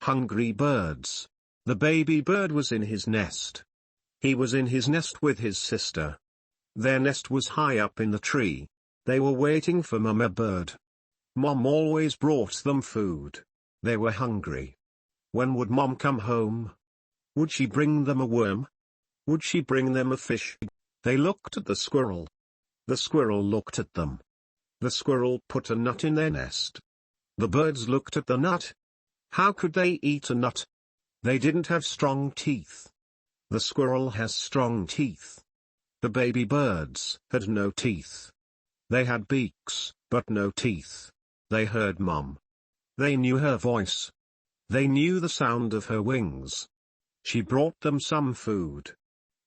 Hungry birds. The baby bird was in his nest. He was in his nest with his sister. Their nest was high up in the tree. They were waiting for Mama Bird. Mom always brought them food. They were hungry. When would Mom come home? Would she bring them a worm? Would she bring them a fish? They looked at the squirrel. The squirrel looked at them. The squirrel put a nut in their nest. The birds looked at the nut. How could they eat a nut? They didn't have strong teeth. The squirrel has strong teeth. The baby birds had no teeth. They had beaks, but no teeth. They heard Mom. They knew her voice. They knew the sound of her wings. She brought them some food.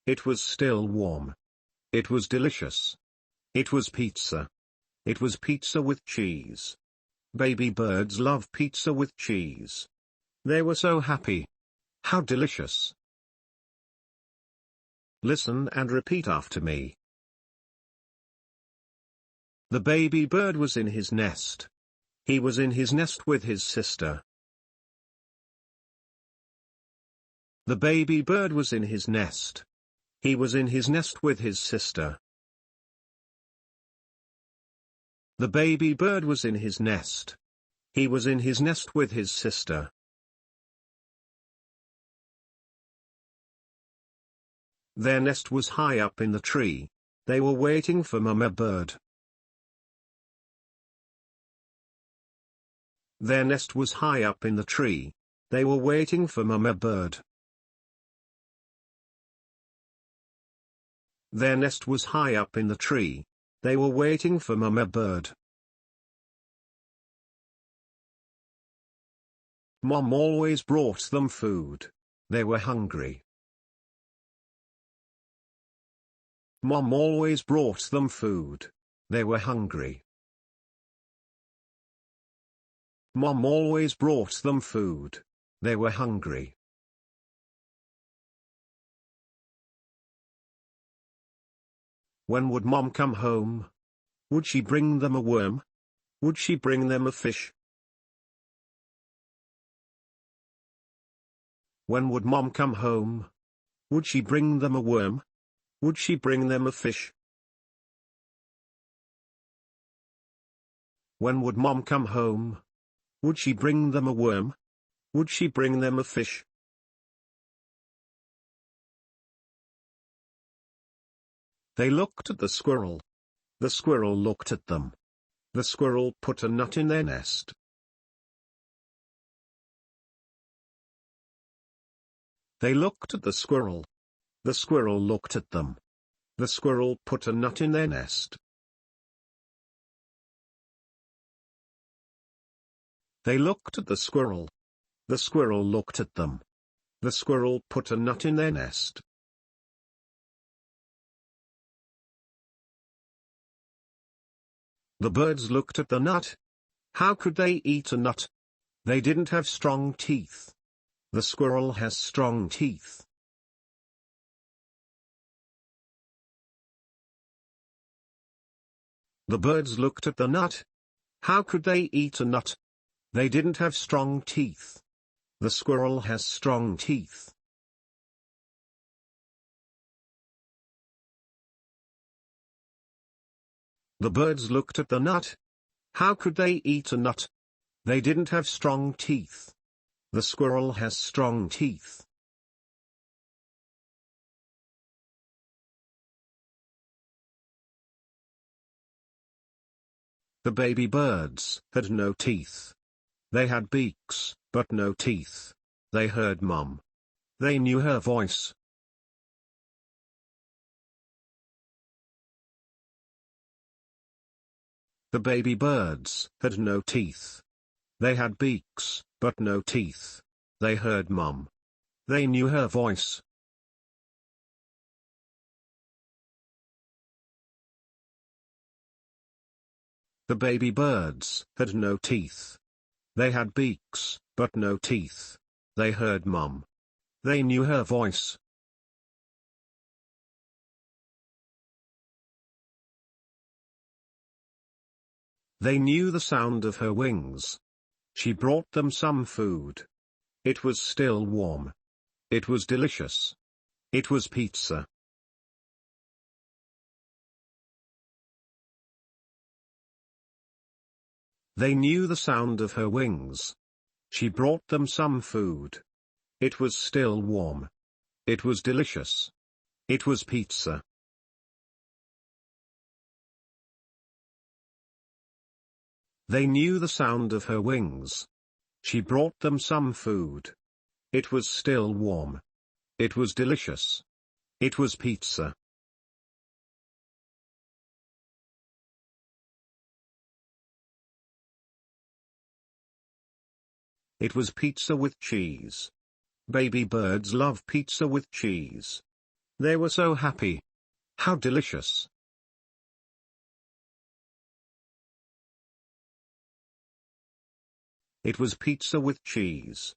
It was still warm. It was delicious. It was pizza. It was pizza with cheese. Baby birds love pizza with cheese. They were so happy. How delicious. Listen and repeat after me. The baby bird was in his nest. He was in his nest with his sister. The baby bird was in his nest. He was in his nest with his sister. The baby bird was in his nest. He was in his nest with his sister. Their nest was high up in the tree. They were waiting for Mama Bird. Their nest was high up in the tree. They were waiting for Mama Bird. Their nest was high up in the tree. They were waiting for Mama Bird. Mom always brought them food. They were hungry. Mom always brought them food. They were hungry. Mom always brought them food. They were hungry. When would Mom come home? Would she bring them a worm? Would she bring them a fish? When would Mom come home? Would she bring them a worm? Would she bring them a fish? When would Mom come home? Would she bring them a worm? Would she bring them a fish? They looked at the squirrel. The squirrel looked at them. The squirrel put a nut in their nest. They looked at the squirrel. The squirrel looked at them. The squirrel put a nut in their nest. They looked at the squirrel. The squirrel looked at them. The squirrel put a nut in their nest. The birds looked at the nut. How could they eat a nut? They didn't have strong teeth. The squirrel has strong teeth. The birds looked at the nut. How could they eat a nut? They didn't have strong teeth. The squirrel has strong teeth. The birds looked at the nut. How could they eat a nut? They didn't have strong teeth. The squirrel has strong teeth. The baby birds had no teeth. They had beaks, but no teeth. They heard Mom. They knew her voice. The baby birds had no teeth. They had beaks, but no teeth. They heard Mom. They knew her voice. The baby birds had no teeth. They had beaks, but no teeth. They heard Mom. They knew her voice. They knew the sound of her wings. She brought them some food. It was still warm. It was delicious. It was pizza. They knew the sound of her wings. She brought them some food. It was still warm. It was delicious. It was pizza. They knew the sound of her wings. She brought them some food. It was still warm. It was delicious. It was pizza. It was pizza with cheese. Baby birds love pizza with cheese. They were so happy. How delicious. It was pizza with cheese.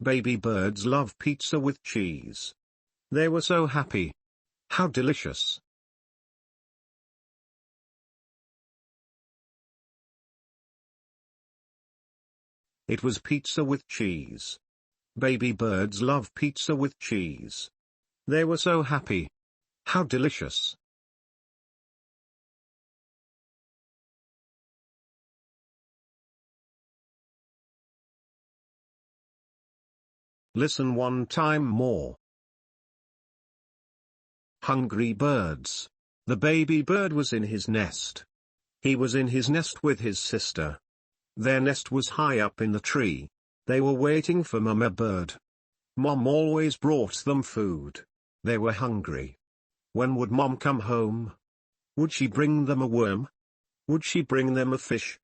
Baby birds love pizza with cheese. They were so happy. How delicious. It was pizza with cheese. Baby birds love pizza with cheese. They were so happy. How delicious. Listen one time more. Hungry birds. The baby bird was in his nest. He was in his nest with his sister. Their nest was high up in the tree. They were waiting for Mama Bird. Mom always brought them food. They were hungry. When would Mom come home? Would she bring them a worm? Would she bring them a fish?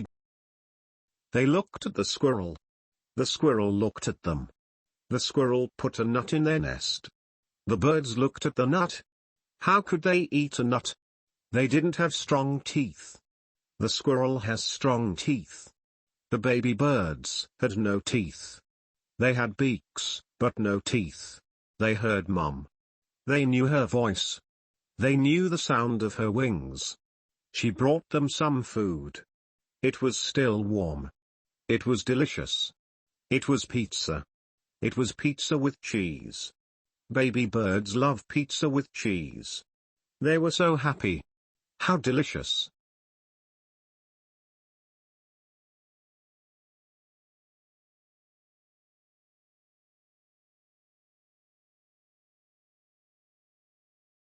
They looked at the squirrel. The squirrel looked at them. The squirrel put a nut in their nest. The birds looked at the nut. How could they eat a nut? They didn't have strong teeth. The squirrel has strong teeth. The baby birds had no teeth. They had beaks, but no teeth. They heard Mom. They knew her voice. They knew the sound of her wings. She brought them some food. It was still warm. It was delicious. It was pizza. It was pizza with cheese. Baby birds love pizza with cheese. They were so happy. How delicious.